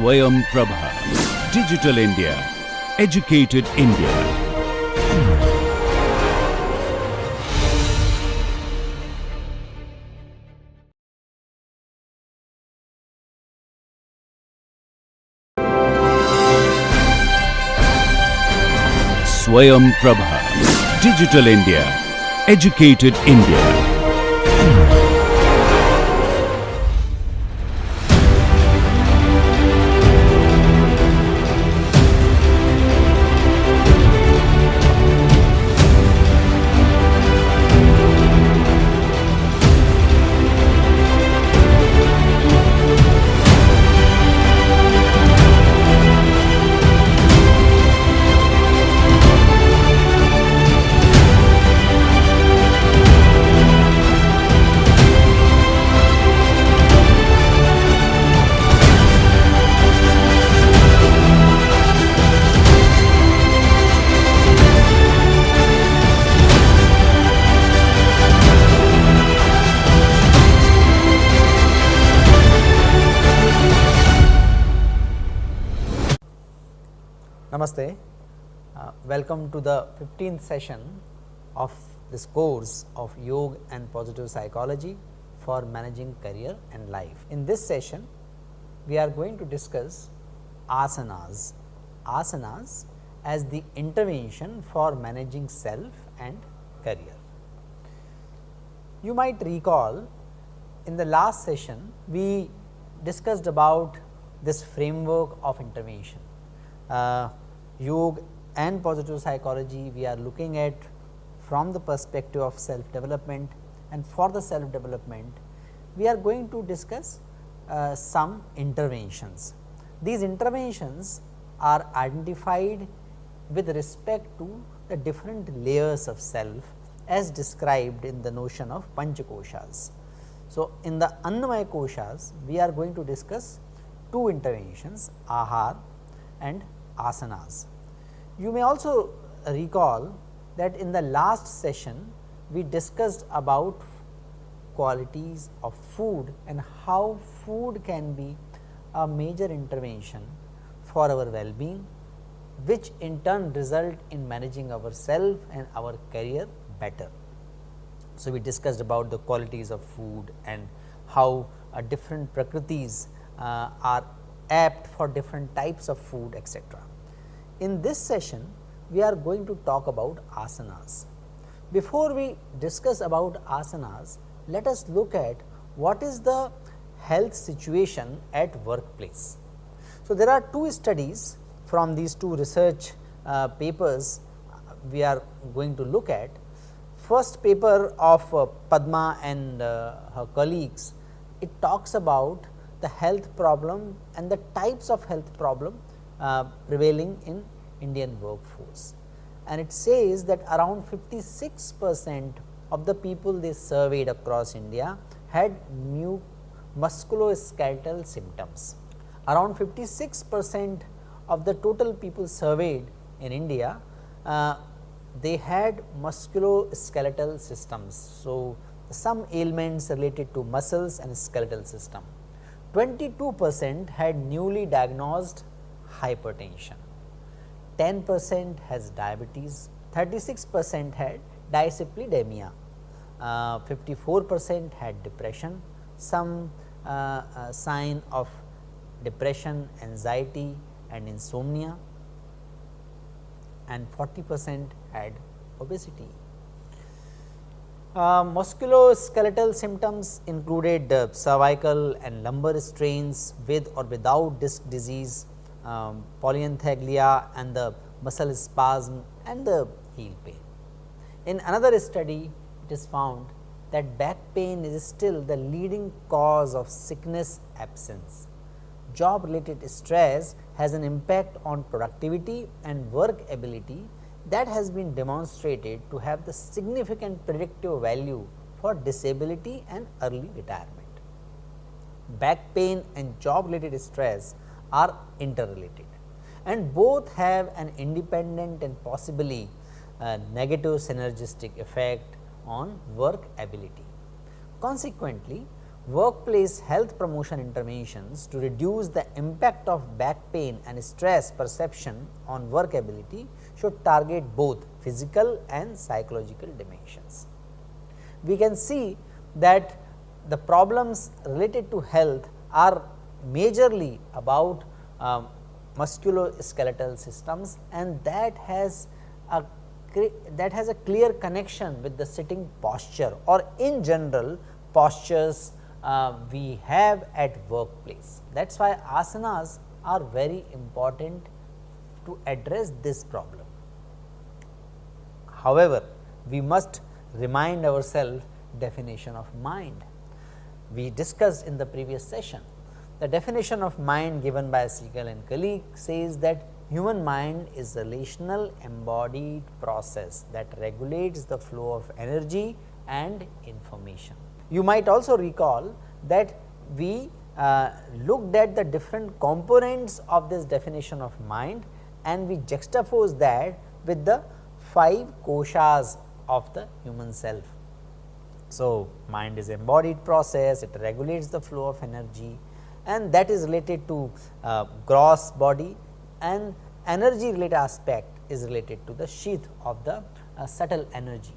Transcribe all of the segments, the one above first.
Swayam Prabha. Digital India. Educated India. Swayam Prabha. Digital India. Educated India. Namaste. Welcome to the 15th session of this course of Yoga and Positive Psychology for Managing Career and Life. In this session, we are going to discuss asanas. Asanas as the intervention for managing self and career. You might recall in the last session, we discussed about this framework of intervention. Yoga and positive psychology, we are looking at from the perspective of self development, and for the self development we are going to discuss some interventions. These interventions are identified with respect to the different layers of self as described in the notion of Panchakoshas. So, in the Annamaya Koshas, we are going to discuss two interventions, Ahar and asanas. You may also recall that in the last session we discussed about qualities of food and how food can be a major intervention for our well-being, which in turn result in managing ourself and our career better. So, we discussed about the qualities of food and how different prakritis are apt for different types of food, etc. In this session, we are going to talk about asanas. Before we discuss about asanas, let us look at what is the health situation at workplace. So, there are two studies from these two research papers we are going to look at. First paper of Padma and her colleagues, it talks about the health problem and the types of health problem prevailing in Indian workforce, and it says that around 56% of the people they surveyed across India had musculoskeletal symptoms. Around 56% of the total people surveyed in India, they had musculoskeletal systems. So, some ailments related to muscles and skeletal system. 22% had newly diagnosed hypertension, 10% has diabetes, 36% had dyslipidemia, 54% had depression, some sign of depression, anxiety and insomnia, and 40% had obesity. Musculoskeletal symptoms included cervical and lumbar strains with or without disc disease, polyarthralgia and the muscle spasm and the heel pain. In another study, it is found that back pain is still the leading cause of sickness absence. Job related stress has an impact on productivity and work ability that has been demonstrated to have the significant predictive value for disability and early retirement. Back pain and job related stress are interrelated, and both have an independent and possibly negative synergistic effect on work ability. Consequently, workplace health promotion interventions to reduce the impact of back pain and stress perception on work ability should target both physical and psychological dimensions. We can see that the problems related to health are majorly about musculoskeletal systems, and that has a clear connection with the sitting posture or in general postures we have at workplace. That is why asanas are very important to address this problem. However, we must remind ourselves definition of mind. We discussed in the previous session. The definition of mind given by Siegel and colleague says that human mind is a relational embodied process that regulates the flow of energy and information. You might also recall that we looked at the different components of this definition of mind, and we juxtapose that with the 5 koshas of the human self. So, mind is embodied process, it regulates the flow of energy, and that is related to gross body, and energy related aspect is related to the sheath of the subtle energy.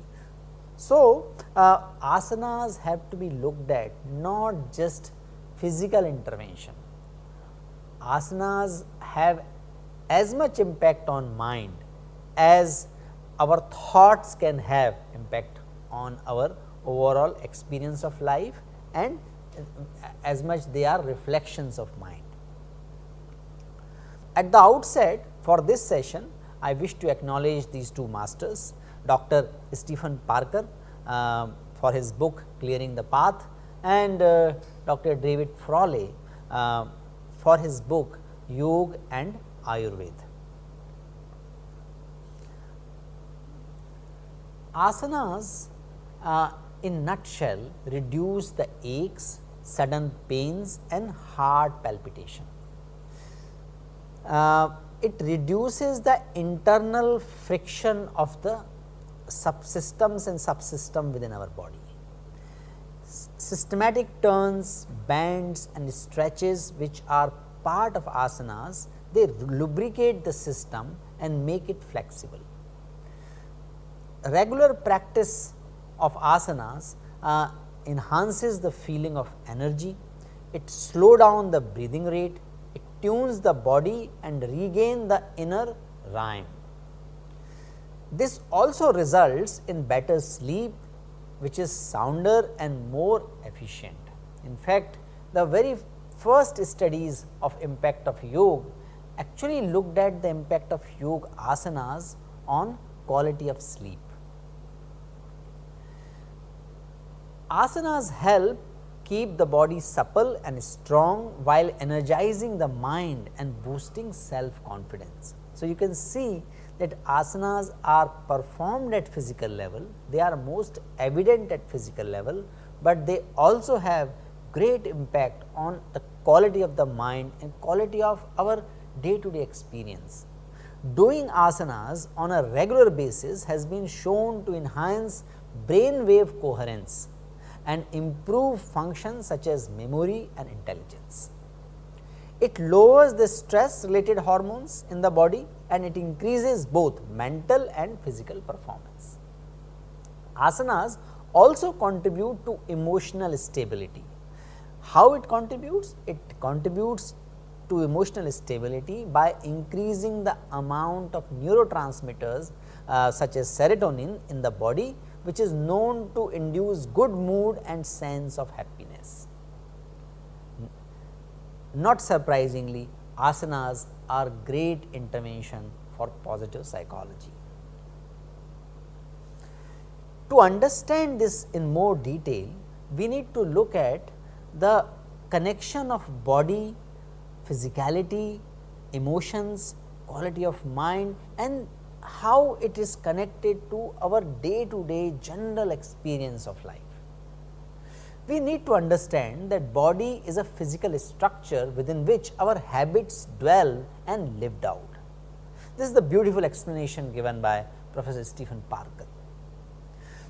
So, asanas have to be looked at not just physical intervention. Asanas have as much impact on mind as our thoughts can have impact on our overall experience of life, and as much they are reflections of mind. At the outset for this session, I wish to acknowledge these two masters, Dr. Stephen Parker for his book Clearing the Path, and Dr. David Frawley for his book Yoga and Ayurveda. Asanas in nutshell reduce the aches, sudden pains and heart palpitation. It reduces the internal friction of the subsystems and subsystem within our body. Systematic turns, bends and stretches which are part of asanas, they lubricate the system and make it flexible. Regular practice of asanas enhances the feeling of energy, it slows down the breathing rate, it tunes the body and regain the inner rhyme. This also results in better sleep, which is sounder and more efficient. In fact, the very first studies of impact of yoga actually looked at the impact of yoga asanas on quality of sleep. Asanas help keep the body supple and strong while energizing the mind and boosting self-confidence. So, you can see that asanas are performed at physical level, they are most evident at physical level, but they also have great impact on the quality of the mind and quality of our day-to-day experience. Doing asanas on a regular basis has been shown to enhance brain wave coherence and improve functions such as memory and intelligence. It lowers the stress related hormones in the body and it increases both mental and physical performance. Asanas also contribute to emotional stability. How it contributes? It contributes to emotional stability by increasing the amount of neurotransmitters such as serotonin in the body, which is known to induce good mood and sense of happiness. Not surprisingly, asanas are great intervention for positive psychology. To understand this in more detail, we need to look at the connection of body, physicality, emotions, quality of mind and how it is connected to our day-to-day general experience of life. We need to understand that body is a physical structure within which our habits dwell and lived out. This is the beautiful explanation given by Professor Stephen Parker.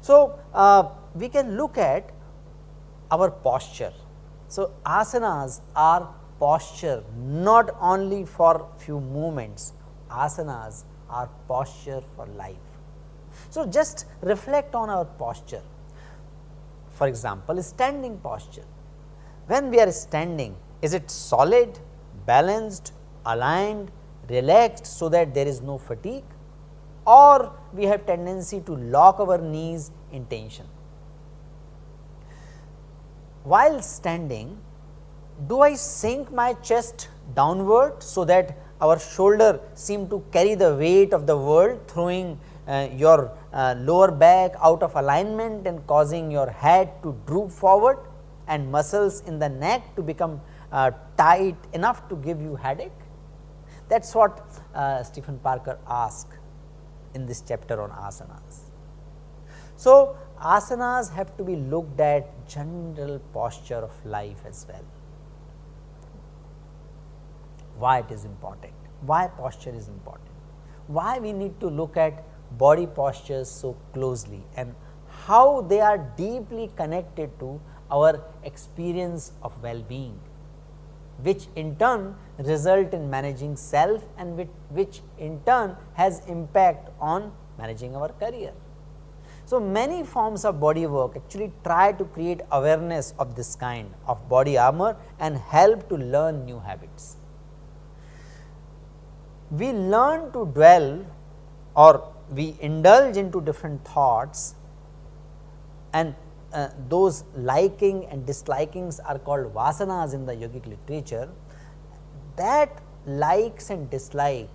So, we can look at our posture. So, asanas are posture not only for few movements, asanas are posture for life. So, just reflect on our posture. For example, standing posture. When we are standing, is it solid, balanced, aligned, relaxed so that there is no fatigue, or we have tendency to lock our knees in tension? While standing, do I sink my chest downward so that our shoulder seem to carry the weight of the world, throwing your lower back out of alignment and causing your head to droop forward and muscles in the neck to become tight enough to give you headache? That is what Stephen Parker asked in this chapter on asanas. So, asanas have to be looked at general posture of life as well. Why it is important? Why posture is important? Why we need to look at body postures so closely and how they are deeply connected to our experience of well-being, which in turn result in managing self and which in turn has impact on managing our career. So, many forms of body work actually try to create awareness of this kind of body armor and help to learn new habits. We learn to dwell or we indulge into different thoughts, and those liking and dislikings are called vasanas in the yogic literature. That likes and dislike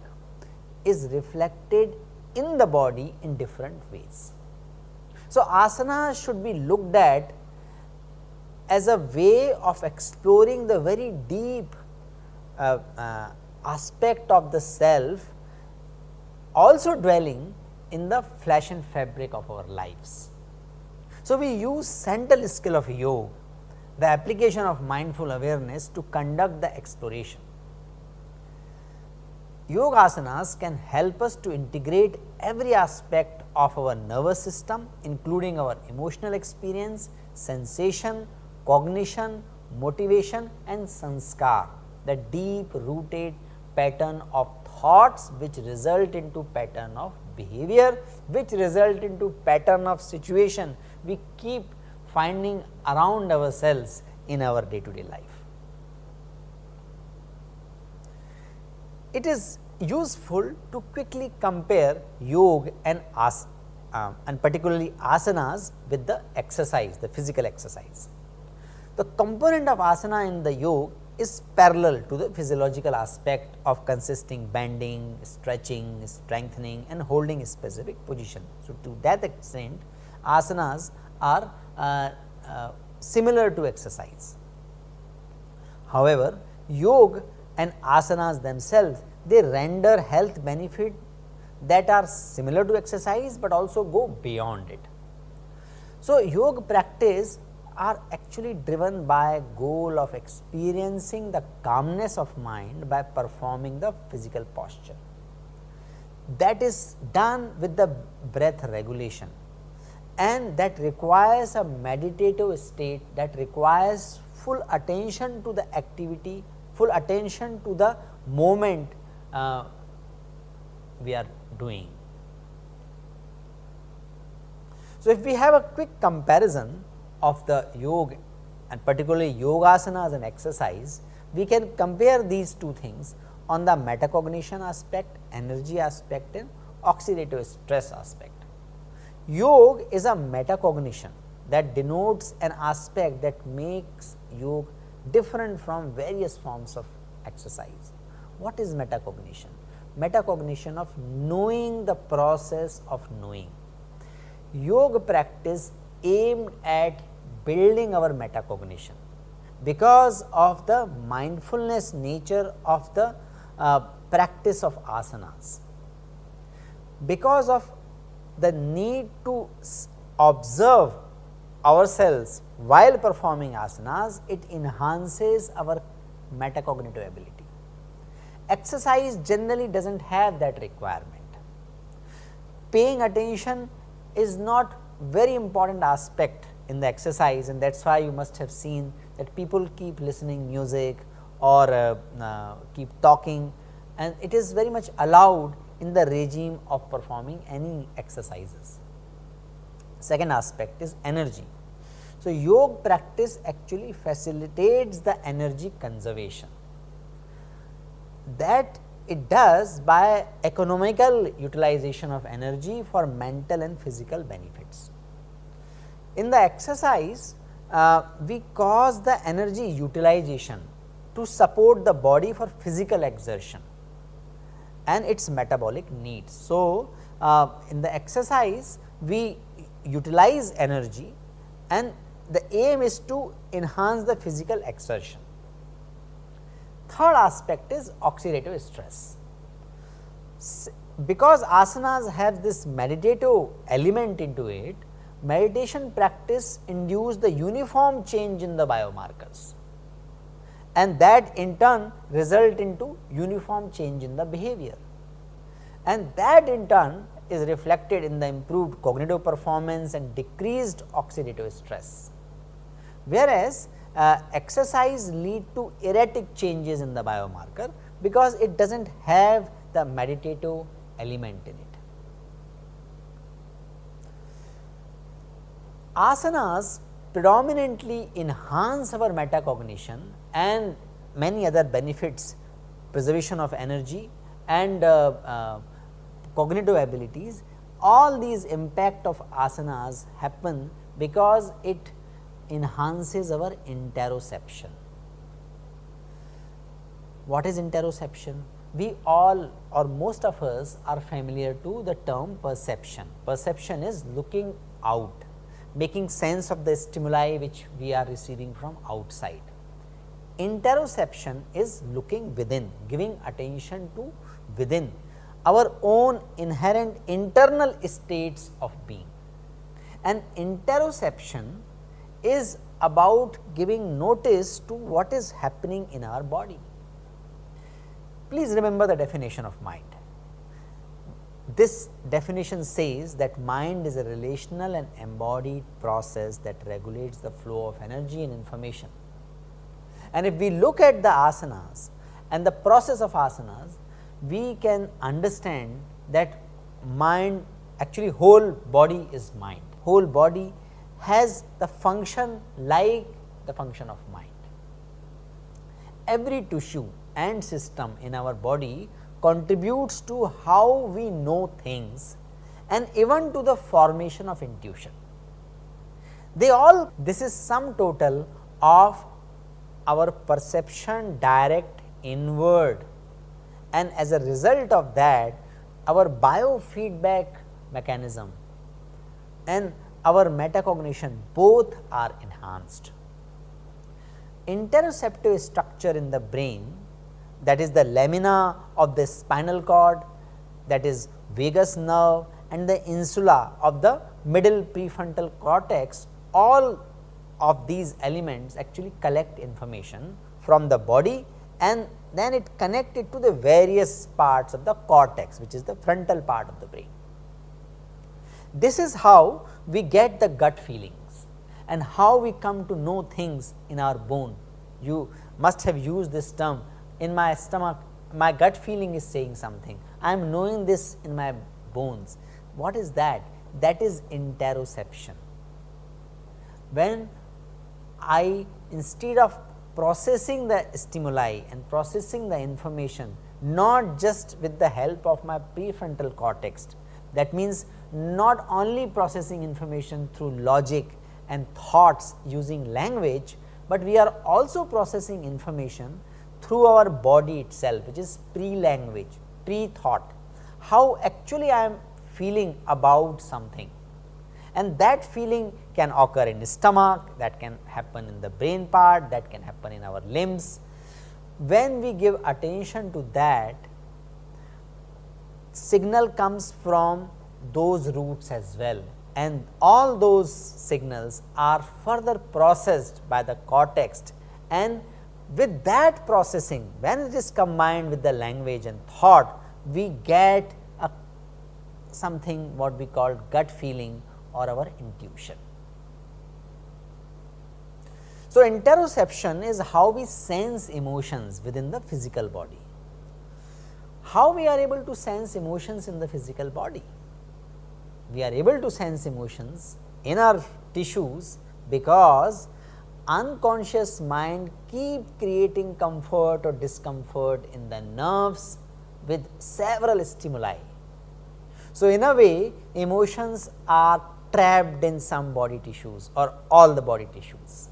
is reflected in the body in different ways. So, asanas should be looked at as a way of exploring the very deep aspect of the self, also dwelling in the flesh and fabric of our lives. So, we use central skill of yoga, the application of mindful awareness, to conduct the exploration. Yoga asanas can help us to integrate every aspect of our nervous system, including our emotional experience, sensation, cognition, motivation and sanskar, the deep rooted pattern of thoughts which result into pattern of behavior, which result into pattern of situation we keep finding around ourselves in our day-to-day life. It is useful to quickly compare yoga and particularly asanas with the exercise, the physical exercise. The component of asana in the yoga is parallel to the physiological aspect of consisting bending, stretching, strengthening and holding a specific position. So, to that extent asanas are similar to exercise. However, yoga and asanas themselves, they render health benefit that are similar to exercise, but also go beyond it. So, yoga practice are actually driven by a goal of experiencing the calmness of mind by performing the physical posture. That is done with the breath regulation, and that requires a meditative state, that requires full attention to the activity, full attention to the moment we are doing. So, if we have a quick comparison of the yoga and particularly yogasanas and exercise, we can compare these two things on the metacognition aspect, energy aspect and oxidative stress aspect. Yoga is a metacognition that denotes an aspect that makes yoga different from various forms of exercise. What is metacognition? Metacognition of knowing the process of knowing. Yoga practice aimed at building our metacognition because of the mindfulness nature of the practice of asanas. Because of the need to observe ourselves while performing asanas, it enhances our metacognitive ability. Exercise generally does not have that requirement. Paying attention is not very important aspect in the exercise, and that is why you must have seen that people keep listening music or keep talking, and it is very much allowed in the regime of performing any exercises. Second aspect is energy. So, yoga practice actually facilitates the energy conservation, that it does by economical utilization of energy for mental and physical benefits. In the exercise, we cause the energy utilization to support the body for physical exertion and its metabolic needs. So, in the exercise we utilize energy, and the aim is to enhance the physical exertion. Third aspect is oxidative stress. Because asanas have this meditative element into it, meditation practice induce the uniform change in the biomarkers, and that in turn result into uniform change in the behavior, and that in turn is reflected in the improved cognitive performance and decreased oxidative stress. Whereas, exercise lead to erratic changes in the biomarker because it does not have the meditative element in it. Asanas predominantly enhance our metacognition and many other benefits, preservation of energy and cognitive abilities. All these impact of asanas happen because it enhances our interoception. What is interoception? We all or most of us are familiar to the term perception. Perception is looking out, making sense of the stimuli which we are receiving from outside. Interoception is looking within, giving attention to within, our own inherent internal states of being. And interoception is about giving notice to what is happening in our body. Please remember the definition of mind. This definition says that mind is a relational and embodied process that regulates the flow of energy and information. And if we look at the asanas and the process of asanas, we can understand that mind, actually whole body is mind. Whole body has the function like the function of mind. Every tissue and system in our body contributes to how we know things and even to the formation of intuition. This is sum total of our perception direct inward, and as a result of that our biofeedback mechanism and our metacognition both are enhanced. Interoceptive structure in the brain, that is the lamina of the spinal cord, that is vagus nerve, and the insula of the middle prefrontal cortex, all of these elements actually collect information from the body and then it connect it to the various parts of the cortex, which is the frontal part of the brain. This is how we get the gut feelings and how we come to know things in our bone. You must have used this term, in my stomach my gut feeling is saying something, I am knowing this in my bones. What is that? That is interoception. When I, instead of processing the stimuli and processing the information not just with the help of my prefrontal cortex, that means not only processing information through logic and thoughts using language, but we are also processing information through our body itself, which is pre-language, pre-thought, how actually I am feeling about something, and that feeling can occur in the stomach, that can happen in the brain part, that can happen in our limbs. When we give attention to that, signal comes from those roots as well, and all those signals are further processed by the cortex, and with that processing, when it is combined with the language and thought, we get something what we call gut feeling or our intuition. So, interoception is how we sense emotions within the physical body. How we are able to sense emotions in the physical body? We are able to sense emotions in our tissues because unconscious mind keep creating comfort or discomfort in the nerves with several stimuli. So, in a way emotions are trapped in some body tissues or all the body tissues.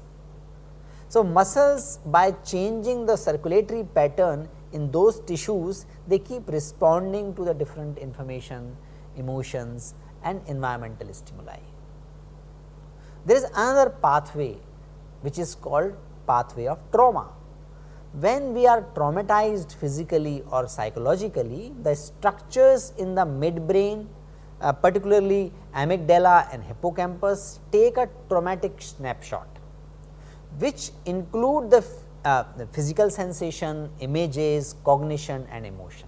So, muscles, by changing the circulatory pattern in those tissues, they keep responding to the different information, emotions and environmental stimuli. There is another pathway which is called pathway of trauma. When we are traumatized physically or psychologically, the structures in the midbrain, particularly amygdala and hippocampus, take a traumatic snapshot, which include the physical sensation, images, cognition and emotion.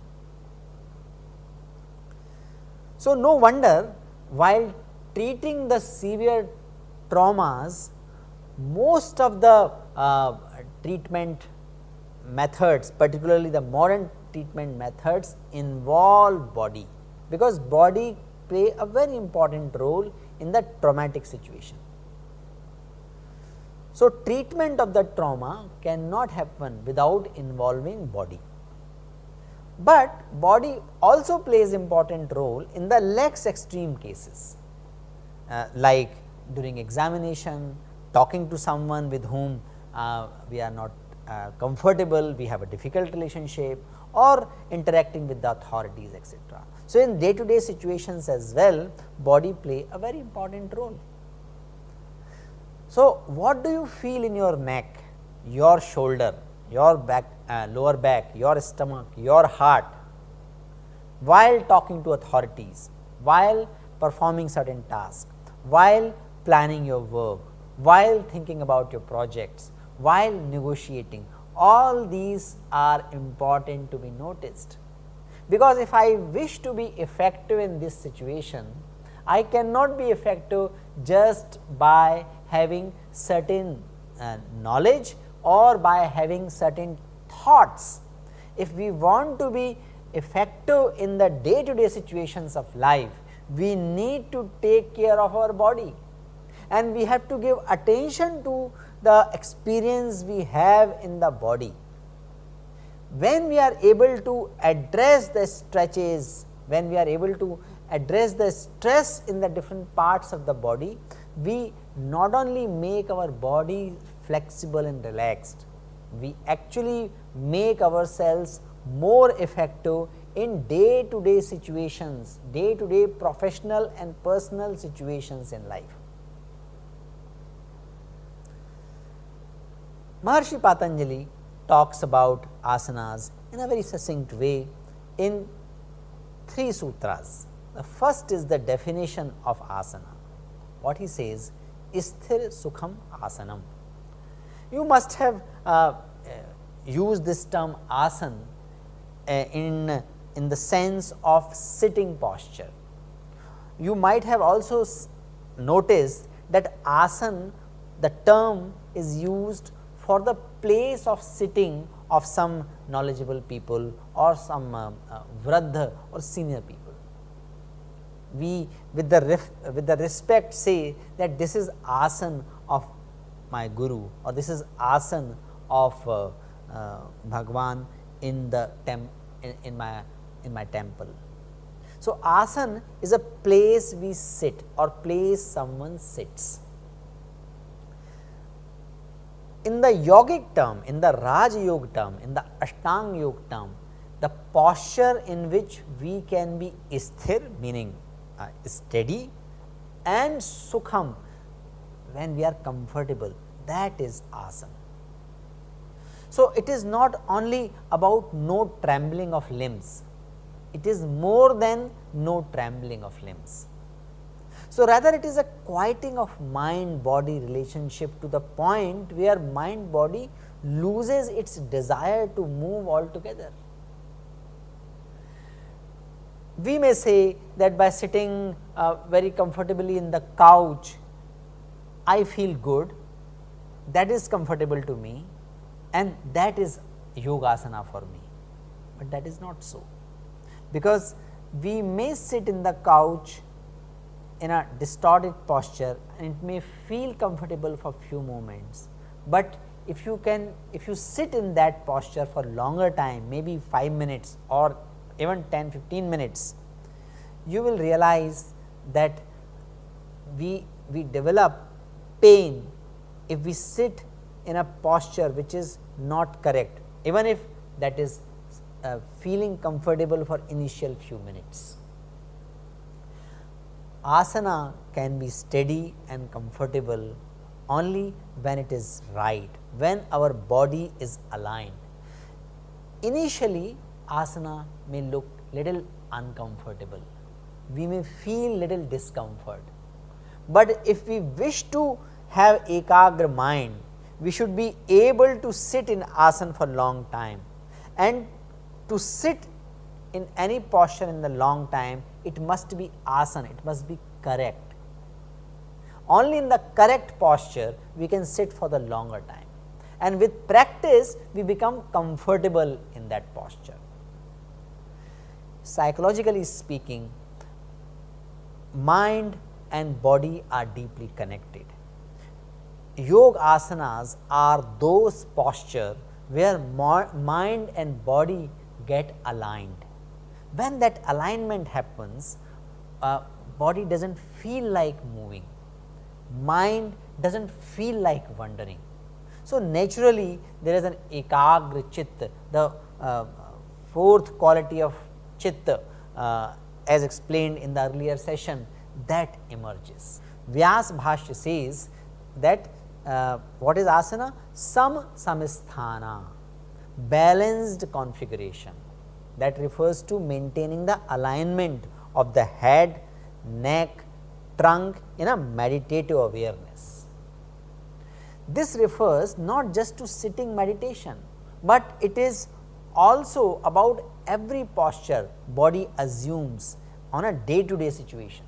So, no wonder while treating the severe traumas, most of the treatment methods, particularly the modern treatment methods, involve body, because body play a very important role in the traumatic situation. So, treatment of the trauma cannot happen without involving body, but body also plays important role in the less extreme cases, like during examination, talking to someone with whom we are not comfortable, we have a difficult relationship, or interacting with the authorities, etc. So, in day to day situations as well, body play a very important role. So, what do you feel in your neck, your shoulder, your back, lower back, your stomach, your heart while talking to authorities, while performing certain tasks, while planning your work, while thinking about your projects, while negotiating? All these are important to be noticed, because if I wish to be effective in this situation, I cannot be effective just by having certain knowledge or by having certain thoughts. If we want to be effective in the day to day situations of life, we need to take care of our body, and we have to give attention to the experience we have in the body. When we are able to address the stretches, when we are able to address the stress in the different parts of the body, we not only make our body flexible and relaxed, we actually make ourselves more effective in day to day situations, day to day professional and personal situations in life. Maharshi Patanjali talks about asanas in a very succinct way in 3 sutras. The first is the definition of asana. What he says, Sthir Sukham Asanam. You must have used this term asan in the sense of sitting posture. You might have also noticed that asan, the term is used for the place of sitting of some knowledgeable people or some vradha or senior people. We with the respect say that this is asan of my guru, or this is asan of Bhagwan in the in my temple. So, asan is a place we sit or place someone sits. In the yogic term, in the Raj Yoga term, in the Ashtanga Yoga term, the posture in which we can be sthir, meaning steady, and sukham, when we are comfortable, that is asana. So, it is not only about no trembling of limbs, it is more than no trembling of limbs. So, rather it is a quieting of mind body relationship to the point where mind body loses its desire to move altogether. We may say that by sitting very comfortably in the couch, I feel good, that is comfortable to me and that is yogasana for me, but that is not so, because we may sit in the couch in a distorted posture and it may feel comfortable for few moments, but if you sit in that posture for longer time, maybe 5 minutes or even 10-15 minutes, you will realize that we develop pain if we sit in a posture which is not correct, even if that is feeling comfortable for initial few minutes. Asana can be steady and comfortable only when it is right, when our body is aligned. Initially, asana may look little uncomfortable, we may feel little discomfort, but if we wish to have ekagra mind, we should be able to sit in asana for long time, and to sit in any posture in the long time, it must be asana, it must be correct. Only in the correct posture we can sit for the longer time, and with practice we become comfortable in that posture. Psychologically speaking, mind and body are deeply connected. Yoga asanas are those postures where mind and body get aligned. When that alignment happens, body does not feel like moving, mind does not feel like wandering. So, naturally there is an ekagra chitta, the fourth quality of chitta as explained in the earlier session, that emerges. Vyas Bhashya says that what is asana? Samsthana, balanced configuration, that refers to maintaining the alignment of the head, neck, trunk in a meditative awareness. This refers not just to sitting meditation, but it is also about every posture body assumes on a day-to-day situation.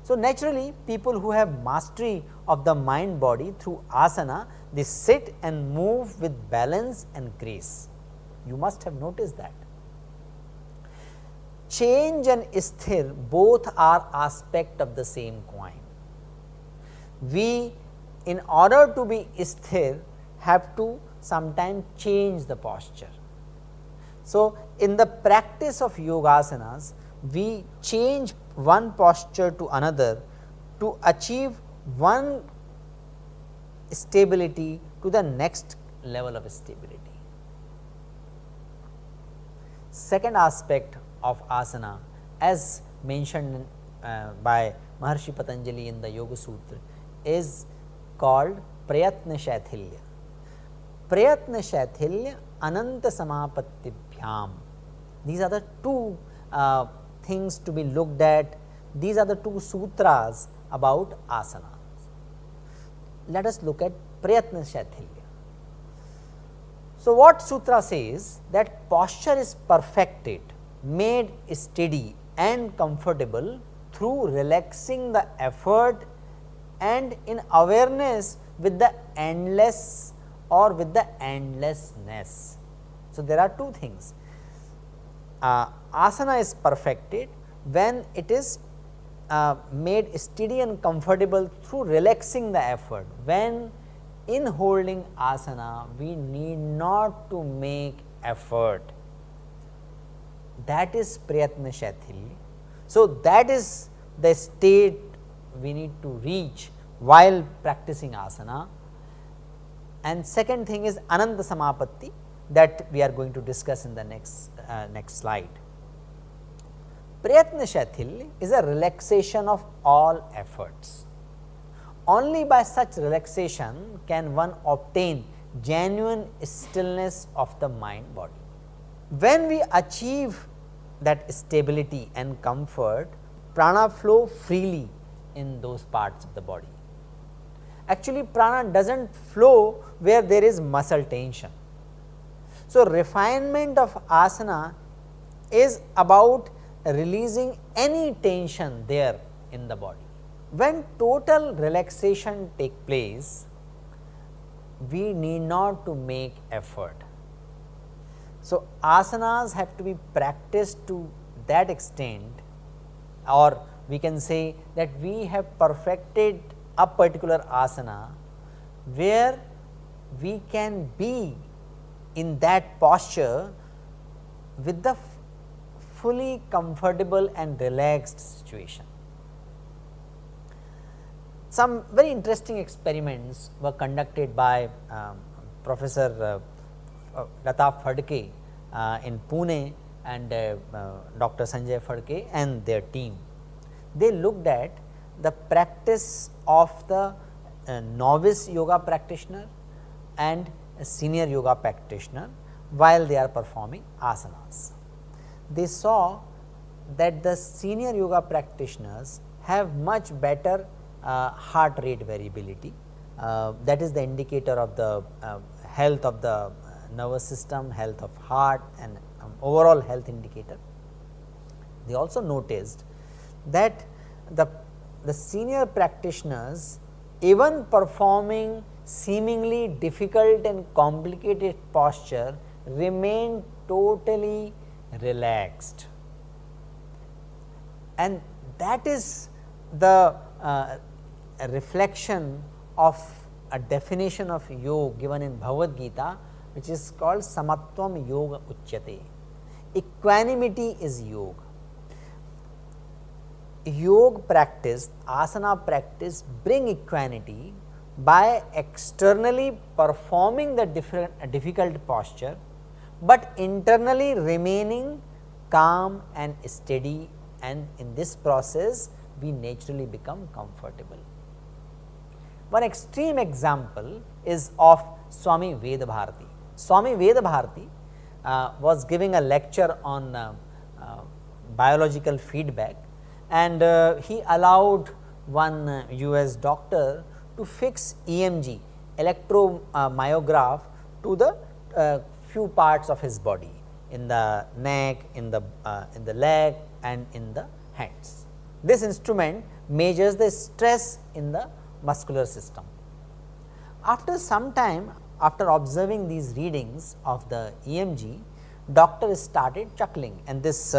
So, naturally people who have mastery of the mind body through asana, they sit and move with balance and grace. You must have noticed that. Change and sthir both are aspect of the same coin. We, in order to be sthir, have to sometimes change the posture. So, in the practice of yogasanas, we change one posture to another to achieve one stability to the next level of stability. Second aspect of asana, as mentioned by Maharshi Patanjali in the Yoga Sutra, is called Prayatna Shaithilya. Prayatna Shaithilya Ananta Samapattibhyam. These are the two things to be looked at. These are the two sutras about asana. Let us look at Prayatna Shaithilya. So, what sutra says that posture is perfected, made steady and comfortable through relaxing the effort and in awareness with the endless or with the endlessness. So, there are two things. Asana is perfected when it is made steady and comfortable through relaxing the effort. When in holding asana, we need not to make effort. That is Prayatna Shaithilya. So, that is the state we need to reach while practicing asana. And second thing is Ananta Samapatti, that we are going to discuss in the next slide. Prayatna Shaithilya is a relaxation of all efforts. Only by such relaxation can one obtain genuine stillness of the mind body. When we achieve that stability and comfort, prana flow freely in those parts of the body. Actually, prana does not flow where there is muscle tension. So, refinement of asana is about releasing any tension there in the body. When total relaxation takes place, we need not to make effort. So, asanas have to be practiced to that extent, or we can say that we have perfected a particular asana where we can be in that posture with the fully comfortable and relaxed situation. Some very interesting experiments were conducted by Professor Lata Phadke in Pune and Dr. Sanjay Phadke and their team. They looked at the practice of the novice yoga practitioner and a senior yoga practitioner while they are performing asanas. They saw that the senior yoga practitioners have much better heart rate variability, that is the indicator of the health of the nervous system, health of heart and overall health indicator. They also noticed that the senior practitioners, even performing seemingly difficult and complicated posture, remained totally relaxed, and that is the reflection of a definition of yoga given in Bhagavad Gita, which is called samatvam yoga uchyate. Equanimity is yoga. Yoga practice, asana practice bring equanimity by externally performing the difficult posture, but internally remaining calm and steady, and in this process we naturally become comfortable. One extreme example is of Swami Vedabharati. Swami Vedabharati was giving a lecture on biological feedback, and he allowed one US doctor to fix EMG, electromyograph, to the few parts of his body, in the neck, in the leg and in the hands. This instrument measures the stress in the muscular system. After some time, after observing these readings of the EMG, doctor started chuckling, and this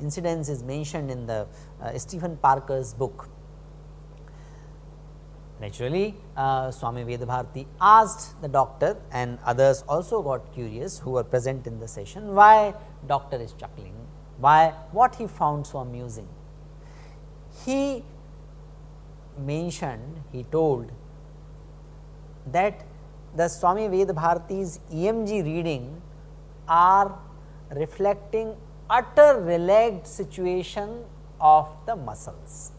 incident is mentioned in the Stephen Parker's book. Naturally, Swami Vedabharati asked the doctor, and others also got curious who were present in the session, why doctor is chuckling, what he found so amusing. He mentioned, he told that the Swami Vedabharati's EMG reading are reflecting utter relaxed situation of the muscles.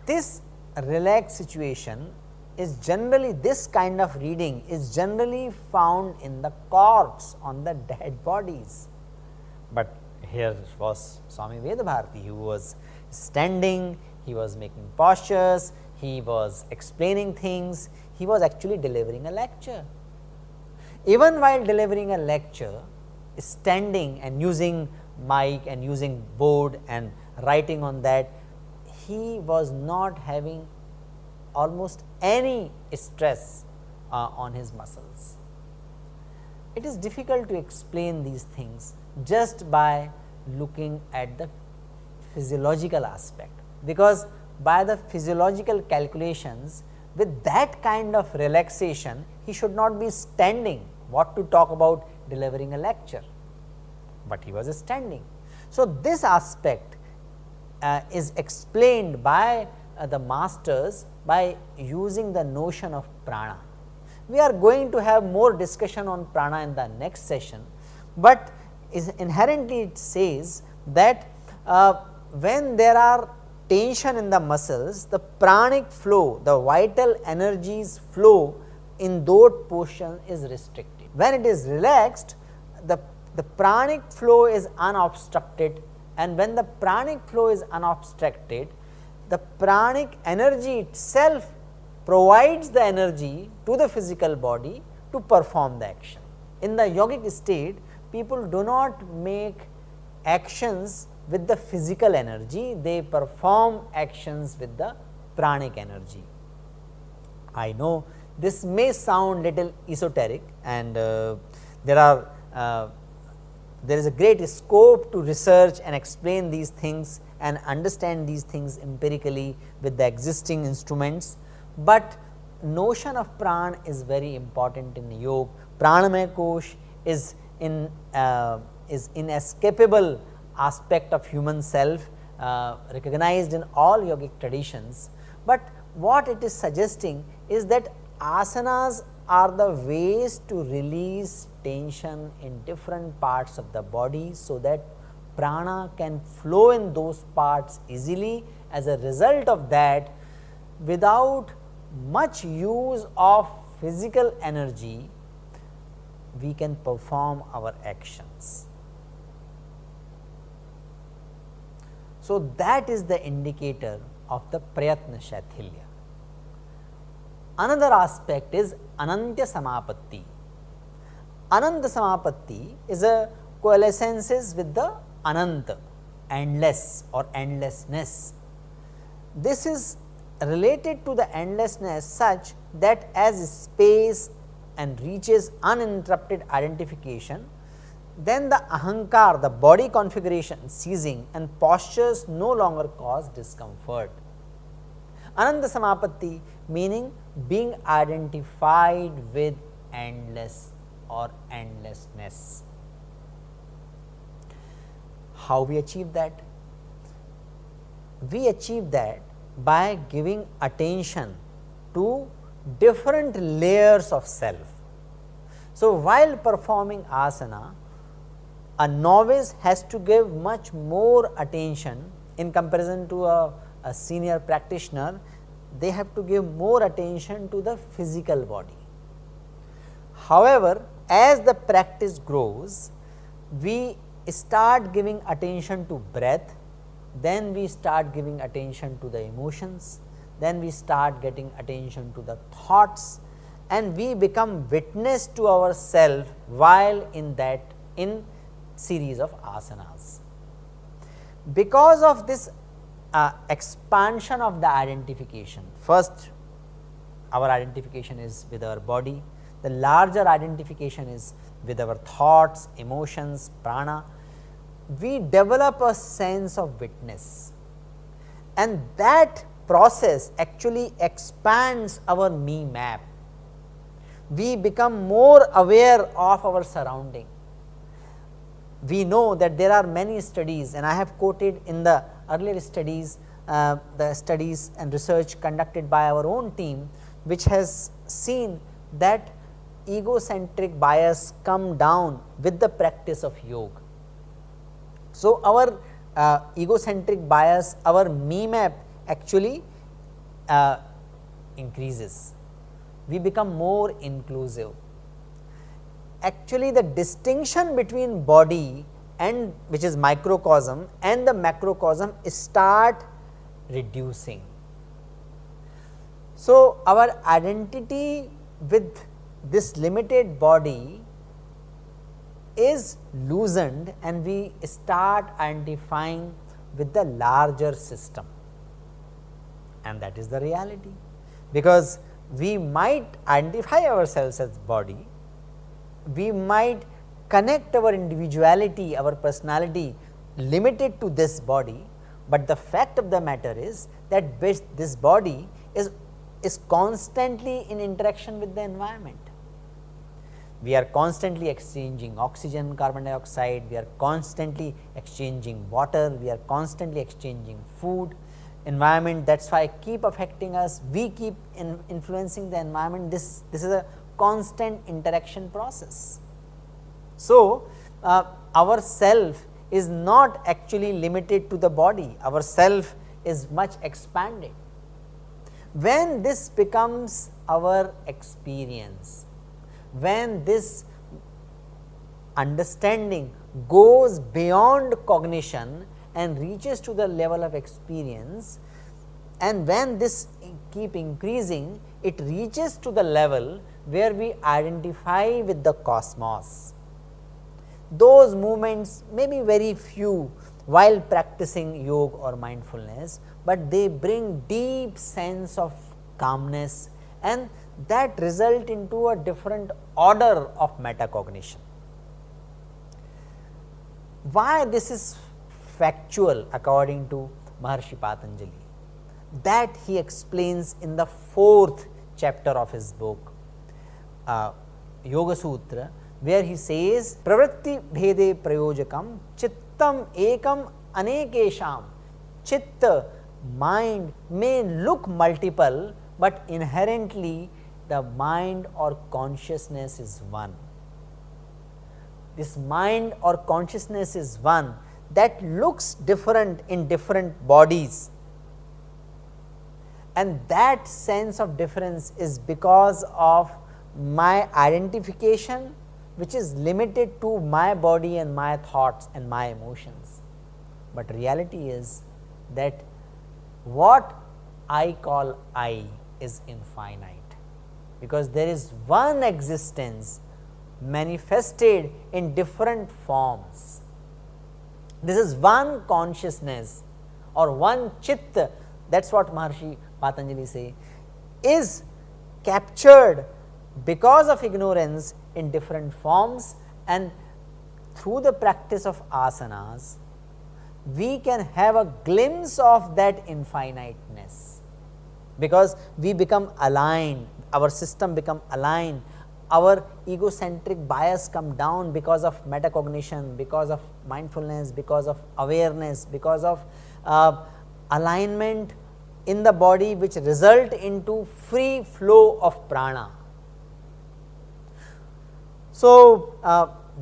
This relaxed situation is generally, this kind of reading is generally found in the corpse, on the dead bodies. But here was Swami Vedabharati, who was standing, he was making postures, he was explaining things, he was actually delivering a lecture. Even while delivering a lecture, standing and using mic and using board and writing on that, he was not having almost any stress on his muscles. It is difficult to explain these things just by looking at the physiological aspect, because by the physiological calculations, with that kind of relaxation, he should not be standing, what to talk about delivering a lecture, but he was standing. So, this aspect is explained by the masters by using the notion of prana. We are going to have more discussion on prana in the next session, but inherently it says that when there are tension in the muscles, the pranic flow, the vital energies flow in those portions is restricted. When it is relaxed, the pranic flow is unobstructed, and when the pranic flow is unobstructed, the pranic energy itself provides the energy to the physical body to perform the action. In the yogic state, people do not make actions with the physical energy, they perform actions with the pranic energy. I know this may sound little esoteric, and there is a great scope to research and explain these things and understand these things empirically with the existing instruments, but notion of pran is very important in yoga. Pranamaya kosh is inescapable aspect of human self, recognized in all yogic traditions, but what it is suggesting is that asanas are the ways to release tension in different parts of the body, so that prana can flow in those parts easily. As a result of that, without much use of physical energy, we can perform our actions. So, that is the indicator of the prayatna shathilya. Another aspect is anantya samapatti. Ananta samapatti is a coalescence with the ananta, endless or endlessness. This is related to the endlessness such that as space and reaches uninterrupted identification, then the ahankar, the body configuration ceasing, and postures no longer cause discomfort. Ananta samapatti meaning being identified with endless or endlessness. How we achieve that? We achieve that by giving attention to different layers of self. So, while performing asana, a novice has to give much more attention in comparison to a senior practitioner. They have to give more attention to the physical body. However, as the practice grows, we start giving attention to breath, then we start giving attention to the emotions, then we start getting attention to the thoughts, and we become witness to ourselves while in series of asanas. Because of this expansion of the identification, first our identification is with our body, the larger identification is with our thoughts, emotions, prana, we develop a sense of witness, and that process actually expands our me map. We become more aware of our surrounding. We know that there are many studies, and I have quoted in the earlier studies, the studies and research conducted by our own team, which has seen that egocentric bias come down with the practice of yoga. So, our egocentric bias, our me map actually increases. We become more inclusive. Actually, the distinction between body and which is microcosm and the macrocosm start reducing. So, our identity with this limited body is loosened, and we start identifying with the larger system, and that is the reality, because we might identify ourselves as body, we might connect our individuality, our personality limited to this body, but the fact of the matter is that this body is constantly in interaction with the environment. We are constantly exchanging oxygen, carbon dioxide, we are constantly exchanging water, we are constantly exchanging food, environment, that is why keep affecting us, we keep influencing the environment. This is a constant interaction process. So, our self is not actually limited to the body, our self is much expanded. When this becomes our experience, when this understanding goes beyond cognition and reaches to the level of experience, and when this keep increasing, it reaches to the level where we identify with the cosmos. Those moments may be very few while practicing yoga or mindfulness, but they bring deep sense of calmness, and that result into a different order of metacognition. Why this is factual according to Maharshi Patanjali? That he explains in the 4th chapter of his book, Yoga Sutra, where he says, Pravritti bhede prayojakam chittam ekam anekesham. Chitta, mind, may look multiple, but inherently the mind or consciousness is one. This mind or consciousness is one that looks different in different bodies, and that sense of difference is because of my identification, which is limited to my body and my thoughts and my emotions. But reality is that what I call I is infinite, because there is one existence manifested in different forms. This is one consciousness or one chitta, that is what Maharshi Patanjali say, is captured because of ignorance in different forms, and through the practice of asanas we can have a glimpse of that infiniteness, because we become aligned, our system become aligned, our egocentric bias come down because of metacognition, because of mindfulness, because of awareness, because of alignment in the body, which result into free flow of prana. So,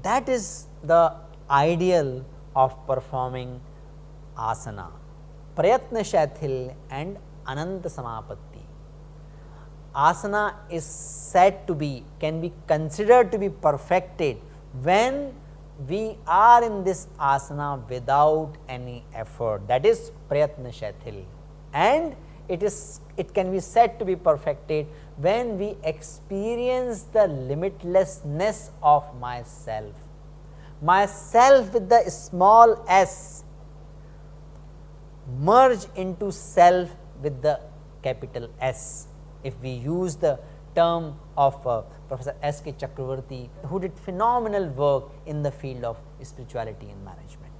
that is the ideal of performing asana, prayatna shathil and ananta samapatti. Asana is said to be, can be considered to be perfected when we are in this asana without any effort, that is prayatna shathil, and it can be said to be perfected when we experience the limitlessness of myself. Myself with the small s merge into self with the capital S. If we use the term of Professor S.K. Chakravarti, who did phenomenal work in the field of spirituality and management.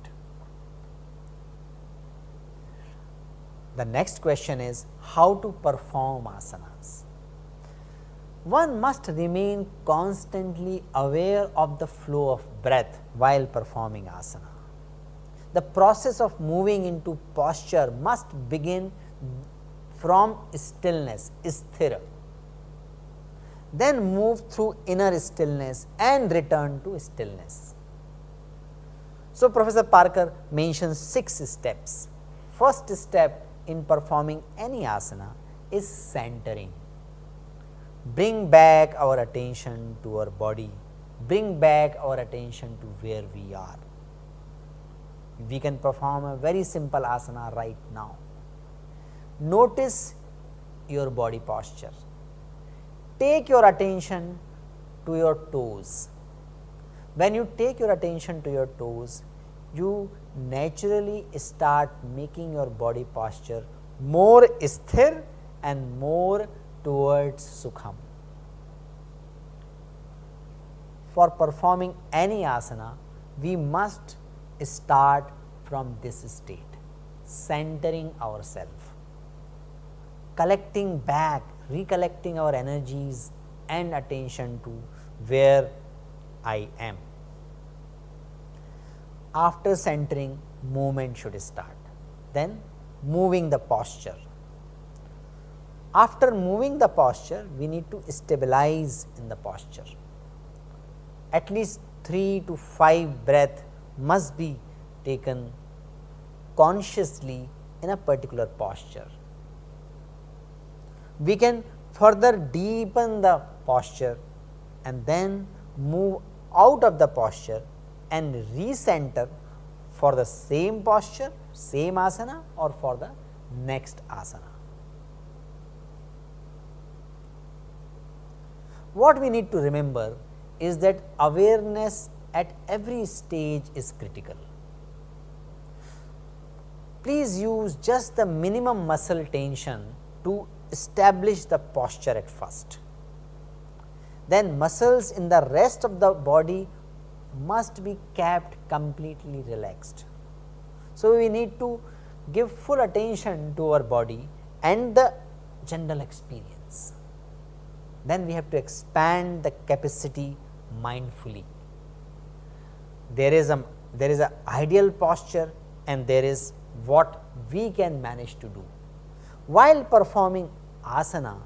The next question is how to perform asanas. One must remain constantly aware of the flow of breath while performing asana. The process of moving into posture must begin from stillness, sthira, then move through inner stillness and return to stillness. So, Professor Parker mentions 6 steps. First step in performing any asana is centering. Bring back our attention to our body, bring back our attention to where we are. We can perform a very simple asana right now. Notice your body posture. Take your attention to your toes. When you take your attention to your toes, you naturally start making your body posture more sthir and more towards Sukham. For performing any asana, we must start from this state, centering ourselves, collecting back, recollecting our energies and attention to where I am. After centering, movement should start. Then moving the posture. After moving the posture, we need to stabilize in the posture. At least 3 to 5 breaths must be taken consciously in a particular posture. We can further deepen the posture and then move out of the posture and recenter for the same posture, same asana, or for the next asana. What we need to remember is that awareness at every stage is critical. Please use just the minimum muscle tension to establish the posture at first. then muscles in the rest of the body must be kept completely relaxed. So, we need to give full attention to our body and the general experience. Then we have to expand the capacity mindfully. There is a ideal posture and there is what we can manage to do. While performing asana,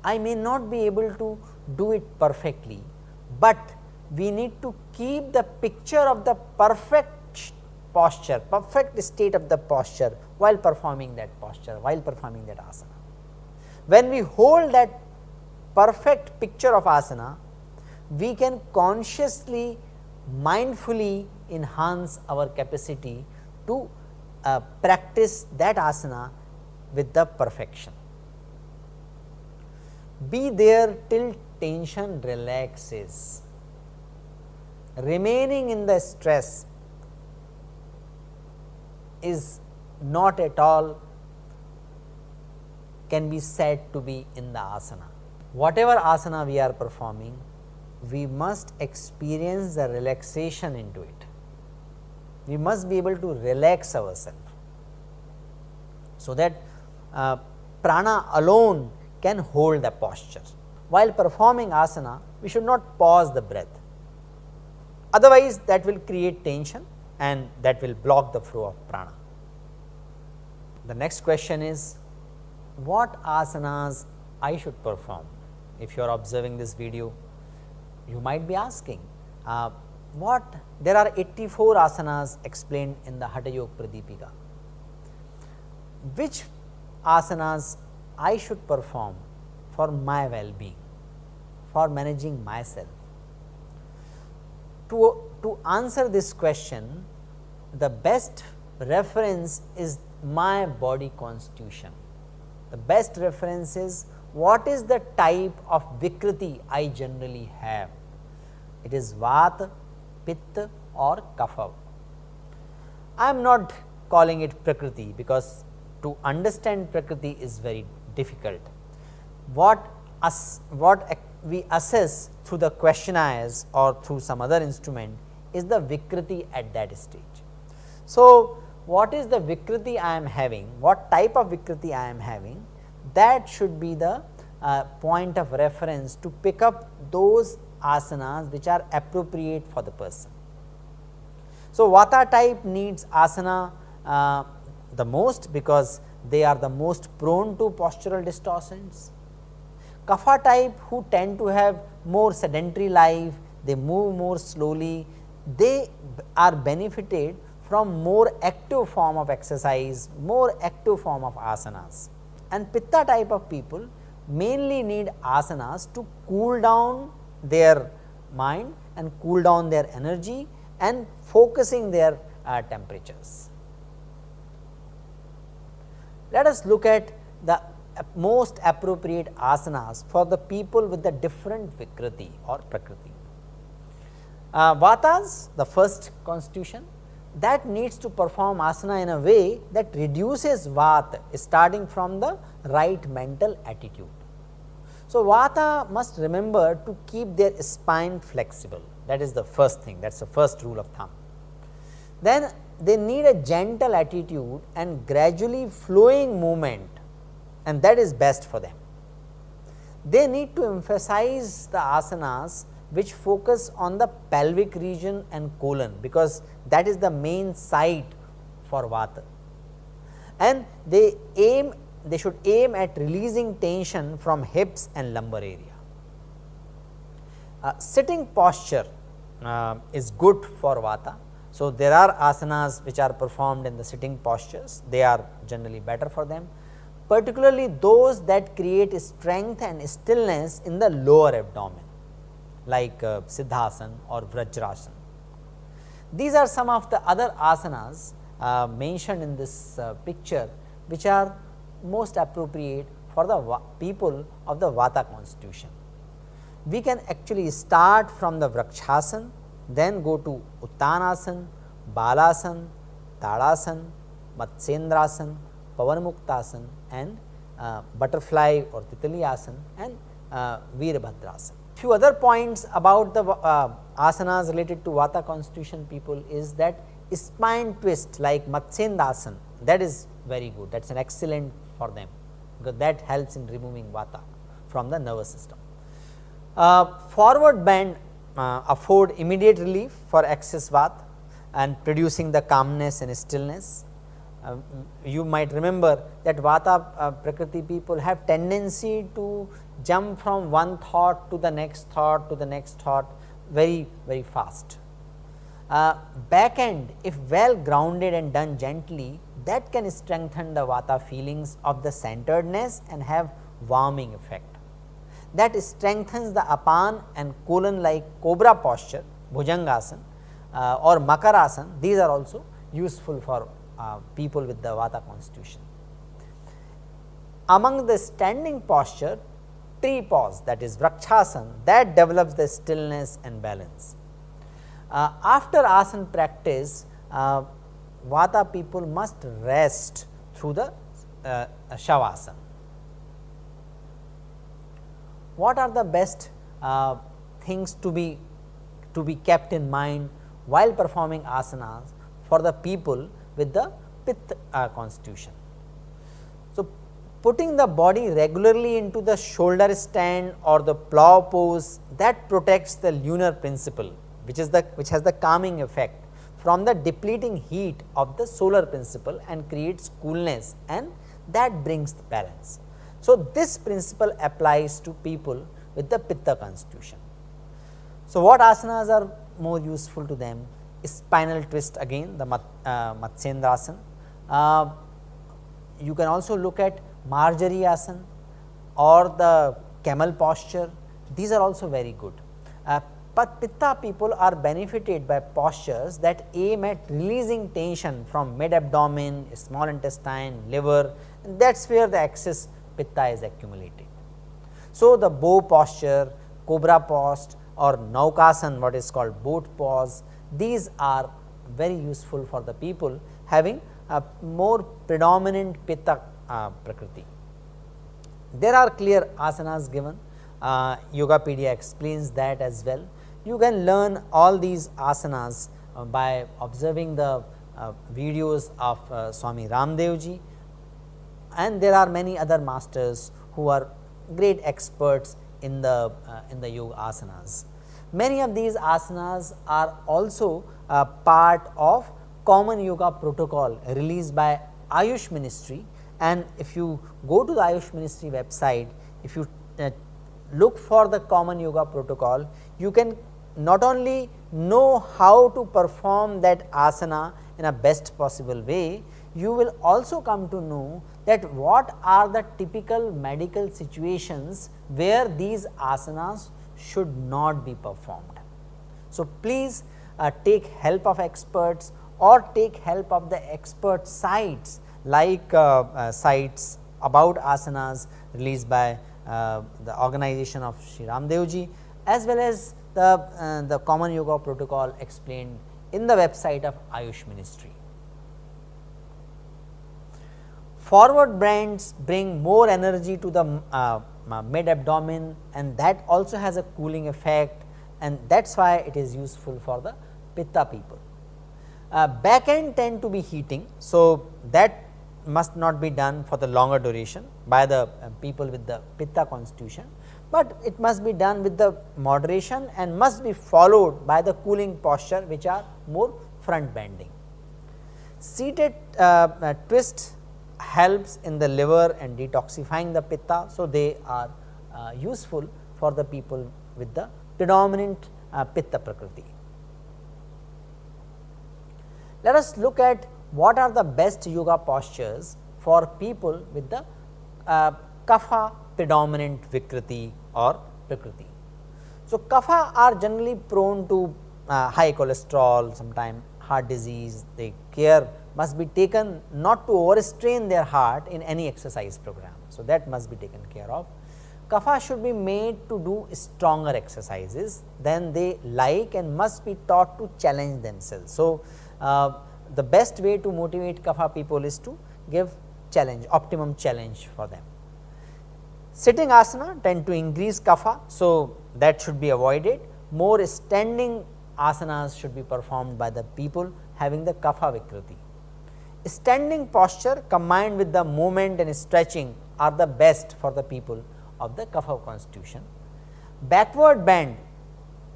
I may not be able to do it perfectly, but we need to keep the picture of the perfect posture, perfect state of the posture while performing that posture, while performing that asana. When we hold that perfect picture of asana, we can consciously, mindfully enhance our capacity to practice that asana with the perfection. Be there till tension relaxes. Remaining in the stress is not at all can be said to be in the asana. Whatever asana we are performing, we must experience the relaxation into it. We must be able to relax ourselves, so that prana alone can hold the posture. While performing asana, we should not pause the breath, otherwise that will create tension and that will block the flow of prana. The next question is, what asanas I should perform? If you are observing this video, you might be asking, there are 84 asanas explained in the Hatha Yoga Pradipika. Which asanas I should perform for my well-being, for managing myself? To answer this question, the best reference is my body constitution. The best reference is what is the type of Vikriti I generally have. It is Vata, Pitta or Kapha. I am not calling it Prakriti, because to understand Prakriti is very difficult. What we assess through the questionnaires or through some other instrument is the Vikriti at that stage. So, what is the Vikriti I am having, what type of Vikriti I am having, that should be the point of reference to pick up those asanas which are appropriate for the person. So, Vata type needs asana the most, because they are the most prone to postural distortions. Kapha type, who tend to have more sedentary life, they move more slowly, they are benefited from more active form of exercise, more active form of asanas. And Pitta type of people mainly need asanas to cool down their mind and cool down their energy and focusing their temperatures. Let us look at the most appropriate asanas for the people with the different Vikriti or Prakriti. Vatas, the first constitution, that needs to perform asana in a way that reduces Vata, starting from the right mental attitude. So, Vata must remember to keep their spine flexible, that is the first thing, that is the first rule of thumb. Then they need a gentle attitude and gradually flowing movement, and that is best for them. They need to emphasize the asanas which focus on the pelvic region and colon, because that is the main site for Vata, and they should aim at releasing tension from hips and lumbar area. Sitting posture is good for Vata. So, there are asanas which are performed in the sitting postures, they are generally better for them, particularly those that create strength and stillness in the lower abdomen, like Siddhasana or Vrajrasana. These are some of the other asanas mentioned in this picture, which are most appropriate for the people of the Vata constitution. We can actually start from the Vrakshasana, then go to Uttanasana, Balasana, Tadasana, Matsyendrasana, Pavanmuktasana and butterfly or Titali asana and Virabhadrasana. Few other points about the asanas related to Vata constitution people is that spine twist like Matsyendasana, that is very good, that is an excellent for them, because that helps in removing Vata from the nervous system. Forward bend afford immediate relief for excess Vata and producing the calmness and stillness. You might remember that Vata Prakriti people have tendency to jump from one thought to the next thought to the next thought very fast. Back end, if well grounded and done gently, that can strengthen the Vata feelings of the centeredness and have warming effect. That strengthens the Apan and colon like cobra posture, Bhujangasana or Makarasana. These are also useful for people with the Vata constitution. Among the standing posture, tree pose, that is Vrakshasana, that develops the stillness and balance. After asana practice, Vata people must rest through the Shavasana. What are the best things to be kept in mind while performing asanas for the people with the Pitta constitution? So, putting the body regularly into the shoulder stand or the plow pose, that protects the lunar principle, which has the calming effect from the depleting heat of the solar principle and creates coolness, and that brings the balance. So, this principle applies to people with the Pitta constitution. So, what asanas are more useful to them? Spinal twist, again the Matsyendrasana. You can also look at Marjari asana or the camel posture. These are also very good. But Pitta people are benefited by postures that aim at releasing tension from mid abdomen, small intestine, liver, and that is where the excess Pitta is accumulated. So, the bow posture, cobra pose or Naukasana, what is called boat pose, these are very useful for the people having a more predominant Pitta Prakriti. There are clear asanas given, Yogapedia explains that as well. You can learn all these asanas by observing the videos of Swami Ramdev ji, and there are many other masters who are great experts in the yoga asanas. Many of these asanas are also part of common yoga protocol released by Ayush Ministry, and if you go to the Ayush Ministry website, if you look for the common yoga protocol, you can not only know how to perform that asana in a best possible way, you will also come to know that what are the typical medical situations where these asanas should not be performed. So, please take help of experts or take help of the expert sites like sites about asanas released by the organization of Sri Ramdev ji, as well as the common yoga protocol explained in the website of Ayush Ministry. Forward bends bring more energy to the mid abdomen, and that also has a cooling effect, and that is why it is useful for the Pitta people. Back end tend to be heating, so that must not be done for the longer duration by the people with the Pitta constitution, but it must be done with the moderation and must be followed by the cooling posture, which are more front bending. Seated twist helps in the liver and detoxifying the Pitta, so they are useful for the people with the predominant Pitta Prakriti. Let us look at what are the best yoga postures for people with the Kapha predominant Vikriti or Prakriti. So, Kapha are generally prone to high cholesterol, sometimes heart disease. The care must be taken not to overstrain their heart in any exercise program. So, that must be taken care of. Kapha should be made to do stronger exercises than they like and must be taught to challenge themselves. So, the best way to motivate Kapha people is to give challenge, optimum challenge for them. Sitting asana tend to increase kapha, so that should be avoided. More standing asanas should be performed by the people having the kapha vikriti. Standing posture combined with the movement and stretching are the best for the people of the kapha constitution. Backward bend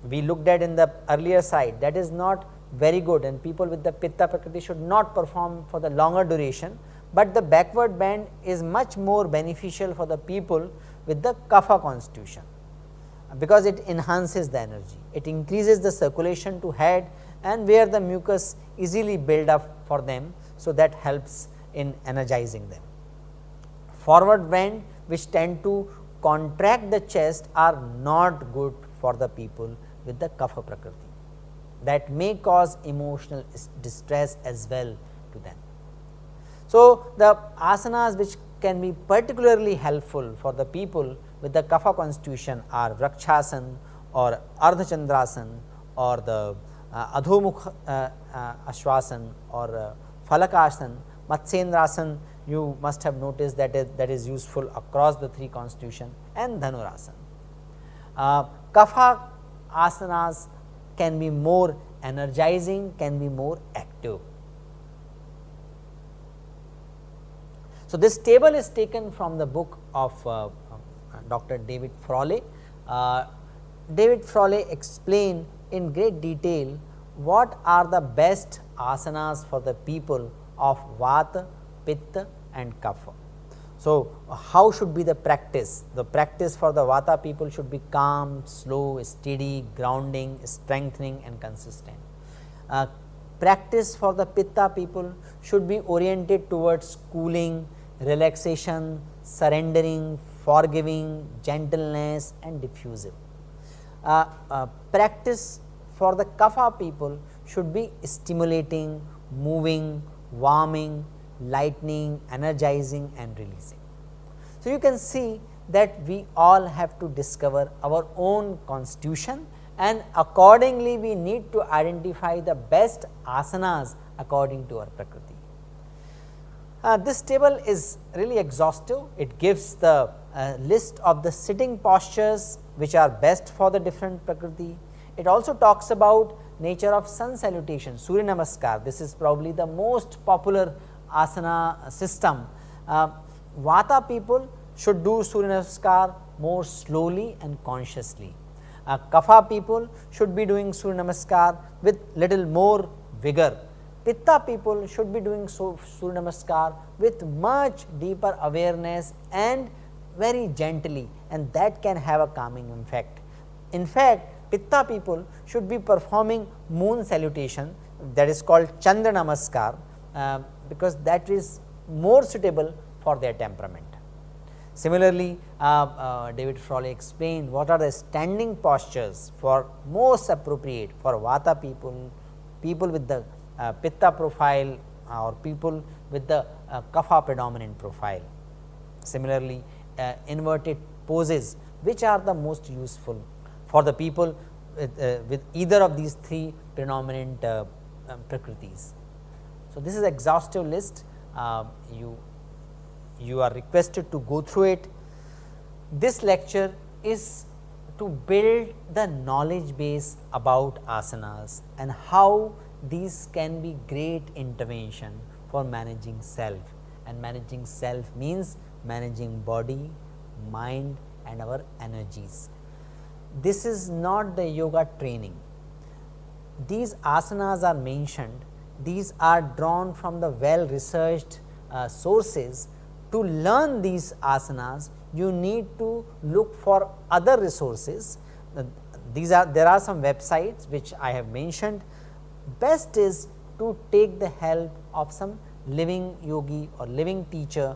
we looked at in the earlier side, that is not very good, and people with the pitta prakriti should not perform for the longer duration, but the backward bend is much more beneficial for the people with the kapha constitution, because it enhances the energy, it increases the circulation to head and where the mucus easily build up for them. So, that helps in energizing them. Forward bend which tend to contract the chest are not good for the people with the kapha prakriti, that may cause emotional distress as well to them. So, the asanas which can be particularly helpful for the people with the kapha constitution are Vrakshasana or Ardhachandrasana or the Adhomukha Ashwasana or Falakasana. Matsyendrasana you must have noticed that is useful across the three constitution, and Dhanurasana. Kapha asanas can be more energizing, can be more active. So, this table is taken from the book of Dr. David Frawley. David Frawley explained in great detail what are the best asanas for the people of Vata, Pitta and Kapha. So, how should be the practice? The practice for the Vata people should be calm, slow, steady, grounding, strengthening and consistent. Practice for the Pitta people should be oriented towards cooling, relaxation, surrendering, forgiving, gentleness and diffusive. Practice for the Kapha people should be stimulating, moving, warming, lightening, energizing and releasing. So, you can see that we all have to discover our own constitution, and accordingly we need to identify the best asanas according to our prakriti. This table is really exhaustive. It gives the list of the sitting postures which are best for the different prakriti. It also talks about nature of sun salutation, Surya Namaskar. This is probably the most popular asana system. Vata people should do Surya Namaskar more slowly and consciously. Kapha people should be doing Surya Namaskar with little more vigor. Pitta people should be doing Surya Namaskar with much deeper awareness and very gently, and that can have a calming effect. In fact, Pitta people should be performing moon salutation, that is called Chandra Namaskar, because that is more suitable for their temperament. Similarly, David Frawley explained what are the standing postures for most appropriate for Vata people, people with the Pitta profile or people with the Kapha predominant profile. Similarly, inverted poses which are the most useful for the people with either of these three predominant prakritis. So, this is exhaustive list. You are requested to go through it. This lecture is to build the knowledge base about asanas and how these can be great intervention for managing self, and managing self means managing body, mind and our energies. This is not the yoga training. These asanas are mentioned, these are drawn from the well researched sources. To learn these asanas, you need to look for other resources. There are some websites which I have mentioned. Best is to take the help of some living yogi or living teacher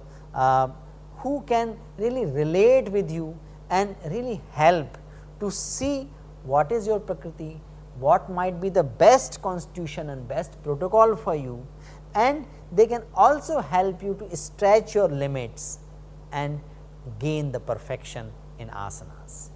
who can really relate with you and really help to see what is your prakriti, what might be the best constitution and best protocol for you, and they can also help you to stretch your limits and gain the perfection in asanas.